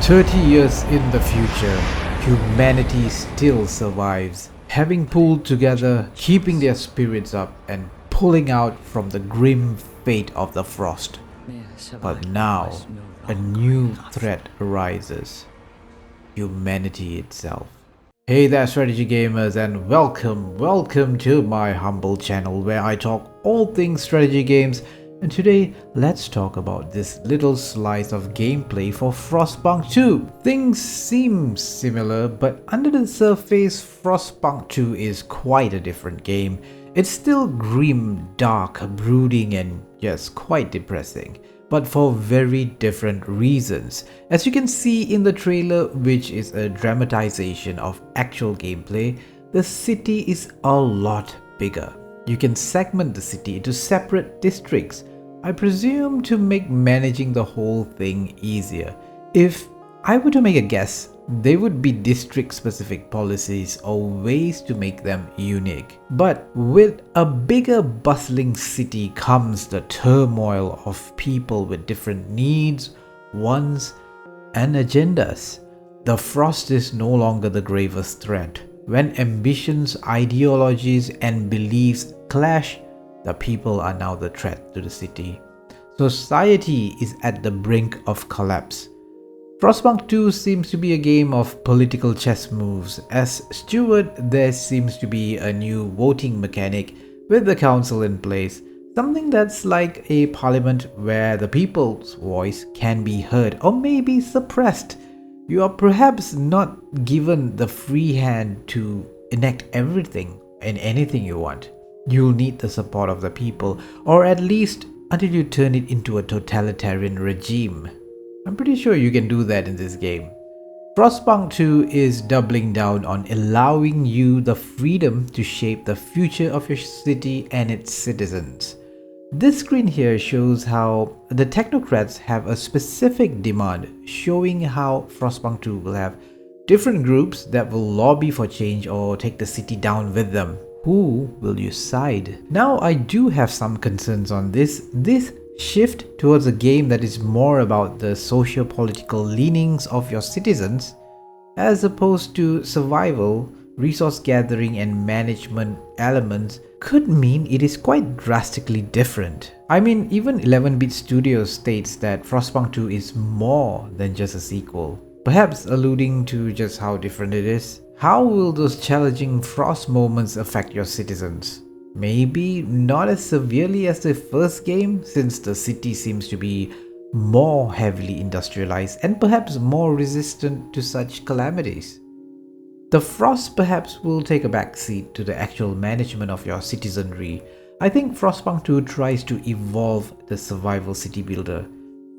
30 years in the future, humanity still survives, having pulled together, keeping their spirits up, and pulling out from the grim fate of the frost. But now, a new threat arises: humanity itself. Hey there, strategy gamers, and welcome to my humble channel where I talk all things strategy games. And today, let's talk about this little slice of gameplay for Frostpunk 2. Things seem similar, but under the surface, Frostpunk 2 is quite a different game. It's still grim, dark, brooding, and just quite depressing, but for very different reasons. As you can see in the trailer, which is a dramatization of actual gameplay, the city is a lot bigger. You can segment the city into separate districts, I presume to make managing the whole thing easier. If I were to make a guess, they would be district-specific policies or ways to make them unique. But with a bigger bustling city comes the turmoil of people with different needs, wants, and agendas. The frost is no longer the gravest threat. When ambitions, ideologies, and beliefs clash, the people are now the threat to the city. Society is at the brink of collapse. Frostpunk 2 seems to be a game of political chess moves. As steward, there seems to be a new voting mechanic with the council in place, something that's like a parliament where the people's voice can be heard or maybe suppressed. You are perhaps not given the free hand to enact everything and anything you want. You'll need the support of the people, or at least until you turn it into a totalitarian regime. I'm pretty sure you can do that in this game. Frostpunk 2 is doubling down on allowing you the freedom to shape the future of your city and its citizens. This screen here shows how the technocrats have a specific demand, showing how Frostpunk 2 will have different groups that will lobby for change or take the city down with them. Who will you side? Now, I do have some concerns on this. This shift towards a game that is more about the socio-political leanings of your citizens as opposed to survival, resource gathering, and management elements could mean it is quite drastically different. I mean, even 11-bit Studios states that Frostpunk 2 is more than just a sequel, perhaps alluding to just how different it is. How will those challenging frost moments affect your citizens? Maybe not as severely as the first game, since the city seems to be more heavily industrialized and perhaps more resistant to such calamities. The frost perhaps will take a backseat to the actual management of your citizenry. I think Frostpunk 2 tries to evolve the survival city builder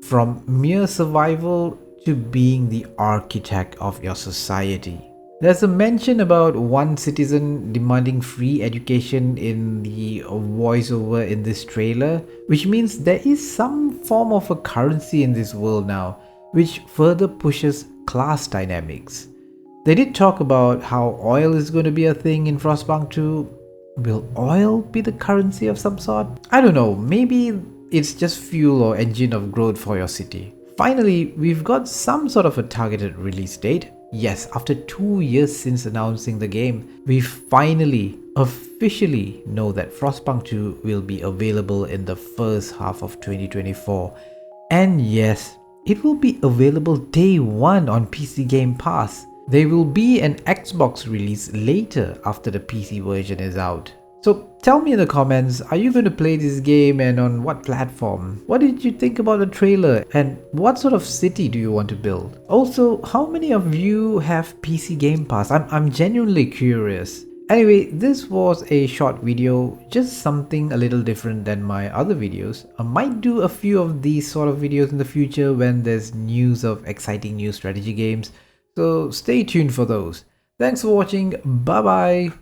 from mere survival to being the architect of your society. There's a mention about one citizen demanding free education in the voiceover in this trailer, which means there is some form of a currency in this world now, which further pushes class dynamics. They did talk about how oil is going to be a thing in Frostpunk 2. Will oil be the currency of some sort? I don't know, maybe it's just fuel or engine of growth for your city. Finally, we've got some sort of a targeted release date. Yes, after 2 years since announcing the game, we finally officially know that Frostpunk 2 will be available in the first half of 2024. And yes, it will be available day one on PC Game Pass. There will be an Xbox release later after the PC version is out. So tell me in the comments, are you going to play this game and on what platform? What did you think about the trailer and what sort of city do you want to build? Also, how many of you have PC Game Pass? I'm genuinely curious. Anyway, this was a short video, just something a little different than my other videos. I might do a few of these sort of videos in the future when there's news of exciting new strategy games. So stay tuned for those. Thanks for watching. Bye bye.